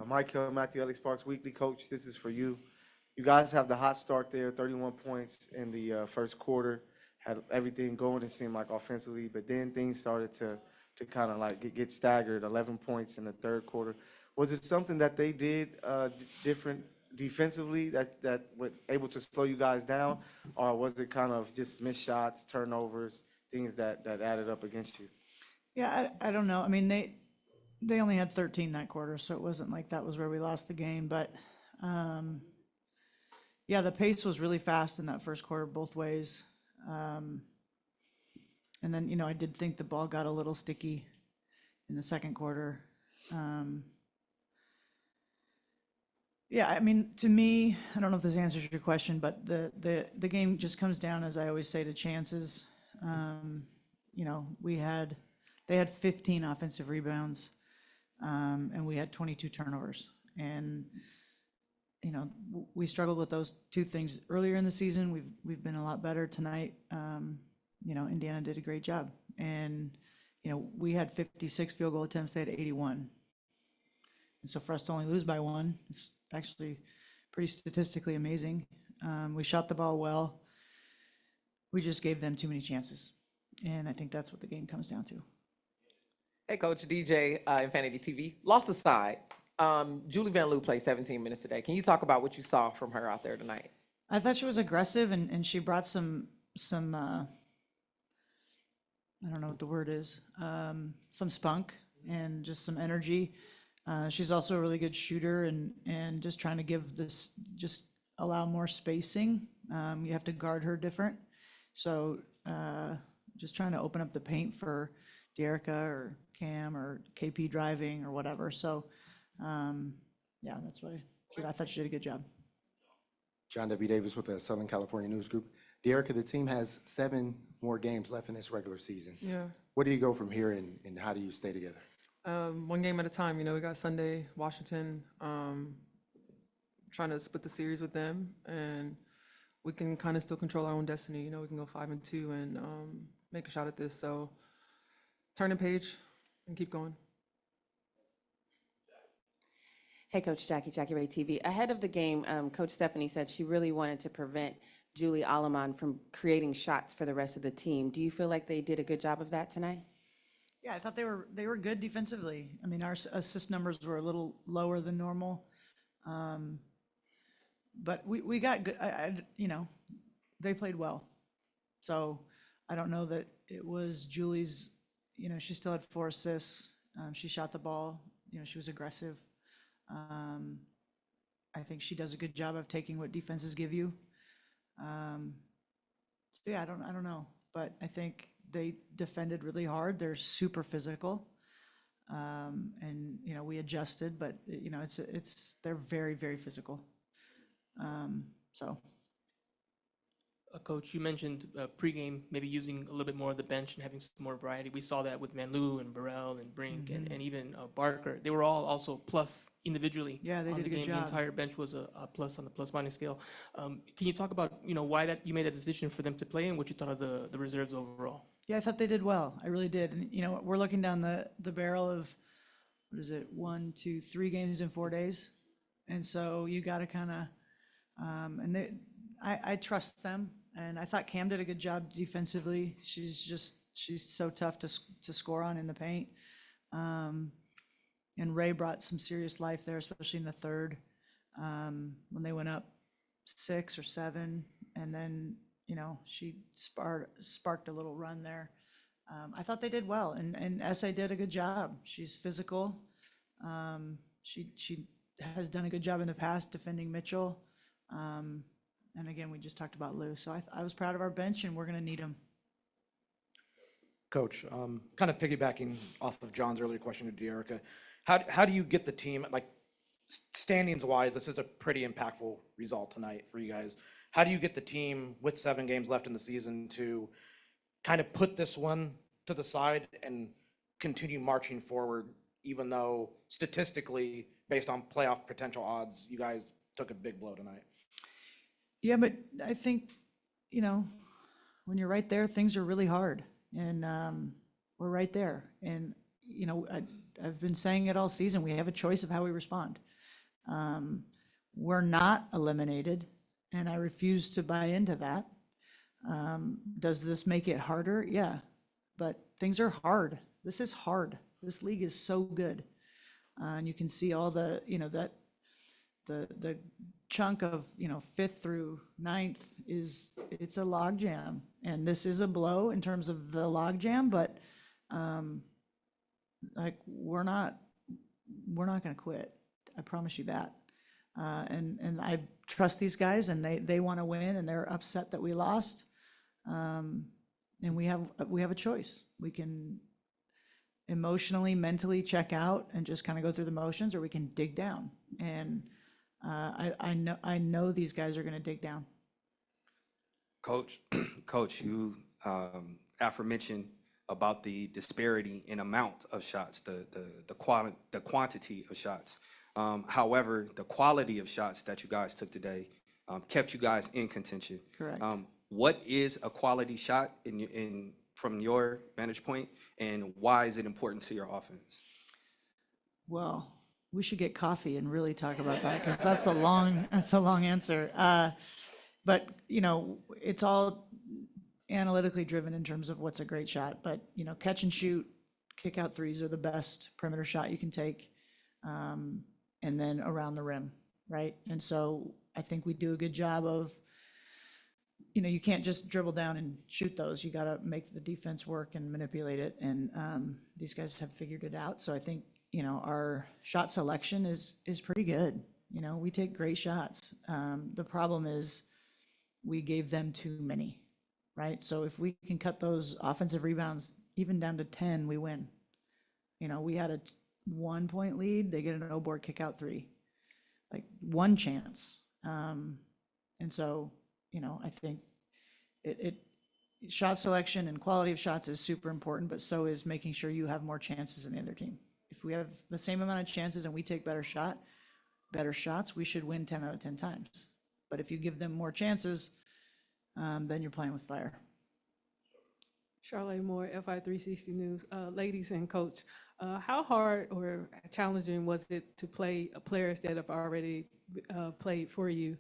Mike Hill, Matthew Ellie Sparks, Weekly Coach. This is for you. You guys have the hot start there, 31 points in the first quarter. Had everything going, it seemed like offensively, but then things started to kind of like get staggered, 11 points in the third quarter. Was it something that they did different defensively that was able to slow you guys down, or was it kind of just missed shots, turnovers, things that added up against you? Yeah, I don't know. I mean, they only had 13 that quarter, so it wasn't like that was where we lost the game. But yeah, the pace was really fast in that first quarter both ways. And then, I did think the ball got a little sticky in the second quarter. Yeah, I mean, to me, I don't know if this answers your question, but the game just comes down, as I always say, to chances. They had 15 offensive rebounds, and we had 22 turnovers. And we struggled with those two things earlier in the season. We've been a lot better tonight. Indiana did a great job, and we had 56 field goal attempts. They had 81, and so for us to only lose by one, it's actually pretty statistically amazing. We shot the ball well. We just gave them too many chances, and I think that's what the game comes down to. Hey, Coach DJ, Infinity TV. Loss aside, Julie Vanloo played 17 minutes today. Can you talk about what you saw from her out there tonight? I thought she was aggressive, and she brought some I don't know what the word is, some spunk and just some energy. She's also a really good shooter, and just trying to just allow more spacing. You have to guard her different. So just trying to open up the paint for Dearica or Cam or KP driving or whatever. So yeah, that's why I thought she did a good job. John W. Davis with the Southern California News Group. Dearica, the team has 7 more games left in this regular season. Yeah. Where do you go from here, and how do you stay together? One game at a time. We got Sunday, Washington, trying to split the series with them, and we can kind of still control our own destiny. We can go 5-2 and make a shot at this. So turn the page and keep going. Hey, Coach Jackie Ray TV. Ahead of the game, Coach Stephanie said she really wanted to prevent Julie Alleman from creating shots for the rest of the team. Do you feel like they did a good job of that tonight? Yeah, I thought they were good defensively. I mean, our assist numbers were a little lower than normal, but we got good. They played well. So I don't know that it was Julie's. She still had 4 assists. She shot the ball. She was aggressive. I think she does a good job of taking what defenses give you. So yeah, I don't know, but I think they defended really hard. They're super physical, and we adjusted, but they're very, very physical. So. Coach, you mentioned pregame maybe using a little bit more of the bench and having some more variety. We saw that with Vanloo and Burrell and Brink and even Barker. They were all also plus individually. Yeah, they on did the a good game. job. The entire bench was a plus on the plus-minus scale. Can you talk about why you made that decision for them to play and what you thought of the reserves overall? Yeah, I thought they did well. I really did. And we're looking down the barrel of, what is it, 1, 2, 3 games in 4 days, and so you got to kind of, I trust them. And I thought Cam did a good job defensively. She's so tough to score on in the paint. And Ray brought some serious life there, especially in the third, when they went up 6 or 7, and then she sparked a little run there. I thought they did well, and SA did a good job. She's physical. She has done a good job in the past defending Mitchell. And again, we just talked about Lou. So I was proud of our bench, and we're going to need them. Coach, kind of piggybacking off of John's earlier question to Dearica, how do you get the team, like standings wise, this is a pretty impactful result tonight for you guys. How do you get the team with 7 games left in the season to kind of put this one to the side and continue marching forward, even though statistically, based on playoff potential odds, you guys took a big blow tonight? Yeah, but I think, when you're right there, things are really hard, and we're right there. And, I've been saying it all season. We have a choice of how we respond. We're not eliminated, and I refuse to buy into that. Does this make it harder? Yeah, but things are hard. This is hard. This league is so good. And you can see all the, that the chunk of, 5th through 9th it's a log jam. And this is a blow in terms of the log jam, but like we're not going to quit. I promise you that. And I trust these guys, and they want to win, and they're upset that we lost. And we have a choice. We can emotionally, mentally check out and just kind of go through the motions, or we can dig down. And I know these guys are going to dig down. Coach, you aforementioned about the disparity in amount of shots, the quantity of shots. However, the quality of shots that you guys took today kept you guys in contention. Correct. What is a quality shot from your vantage point, and why is it important to your offense? Well, we should get coffee and really talk about that, because that's a long answer. But it's all analytically driven in terms of what's a great shot. But catch and shoot, kick out threes are the best perimeter shot you can take, and then around the rim, right? And so I think we do a good job of, you can't just dribble down and shoot those. You got to make the defense work and manipulate it. And these guys have figured it out. So I think, our shot selection is pretty good. We take great shots. The problem is we gave them too many, right? So if we can cut those offensive rebounds even down to 10, we win. We had a 1-point lead. They get an no-board kick out 3, like one chance. And so, I think shot selection and quality of shots is super important, but so is making sure you have more chances than the other team. If we have the same amount of chances and we take better shots, we should win 10 out of 10 times. But if you give them more chances, then you're playing with fire. Charlotte Moore, FI360 News. Ladies and coach, how hard or challenging was it to play players that have already played for you,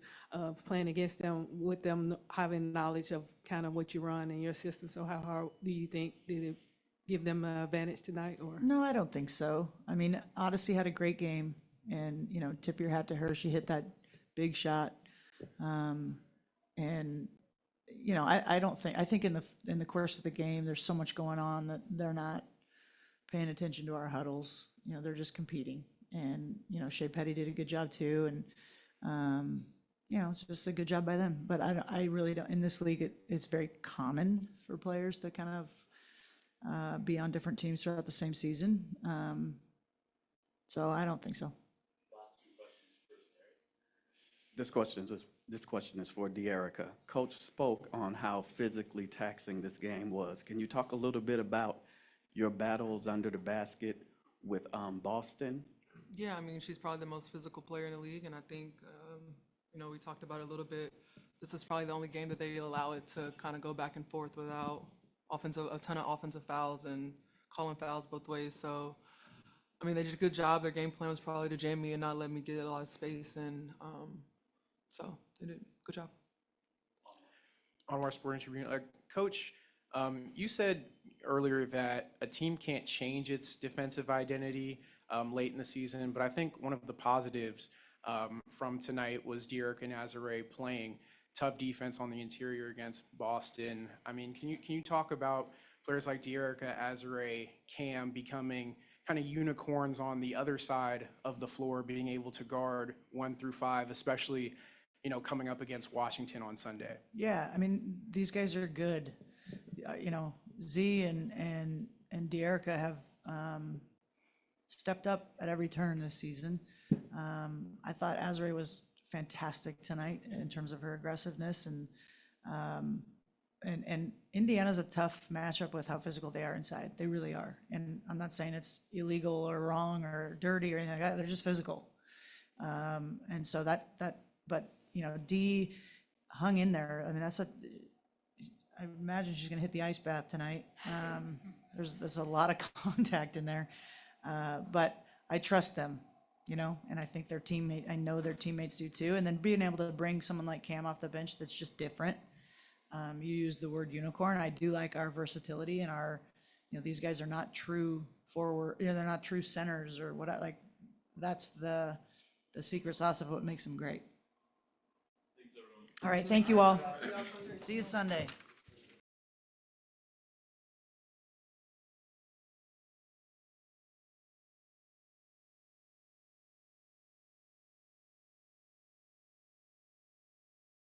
playing against them with them having knowledge of kind of what you run in your system? So how hard do you think, did it give them an advantage tonight? Or No, I don't think so. I mean, Odyssey had a great game, and, tip your hat to her. She hit that big shot. And, I think in the course of the game, there's so much going on that they're not paying attention to our huddles. They're just competing. And, Shea Petty did a good job too. And, it's just a good job by them. But I really don't, in this league, it's very common for players to kind of be on different teams throughout the same season. So I don't think so. This question is for Dearica. Coach spoke on how physically taxing this game was. Can you talk a little bit about your battles under the basket with Boston? Yeah, I mean, she's probably the most physical player in the league, and I think, we talked about it a little bit. This is probably the only game that they allow it to kind of go back and forth without a ton of offensive fouls and calling fouls both ways. So, I mean, they did a good job. Their game plan was probably to jam me and not let me get a lot of space, and so they did a good job. On our Sport interview, Coach, you said earlier that a team can't change its defensive identity late in the season, but I think one of the positives from tonight was Dearica and Azurá playing tough defense on the interior against Boston. I mean, can you talk about players like Dearica, Azurá, Cam becoming kind of unicorns on the other side of the floor, being able to guard 1 through 5, especially coming up against Washington on Sunday? Yeah, I mean, these guys are good. Z and Dearica have stepped up at every turn this season. I thought Azurá was fantastic tonight in terms of her aggressiveness, and Indiana's a tough matchup with how physical they are inside. They really are. And I'm not saying it's illegal or wrong or dirty or anything like that. They're just physical. And so but Dee hung in there. I mean, I imagine she's gonna hit the ice bath tonight. There's a lot of contact in there. But I trust them, you know, and I think I know their teammates do too. And then being able to bring someone like Cam off the bench that's just different. You use the word unicorn. I do like our versatility and these guys are not true forward, they're not true centers or what that's the secret sauce of what makes them great. All right, thank you all. See you Sunday.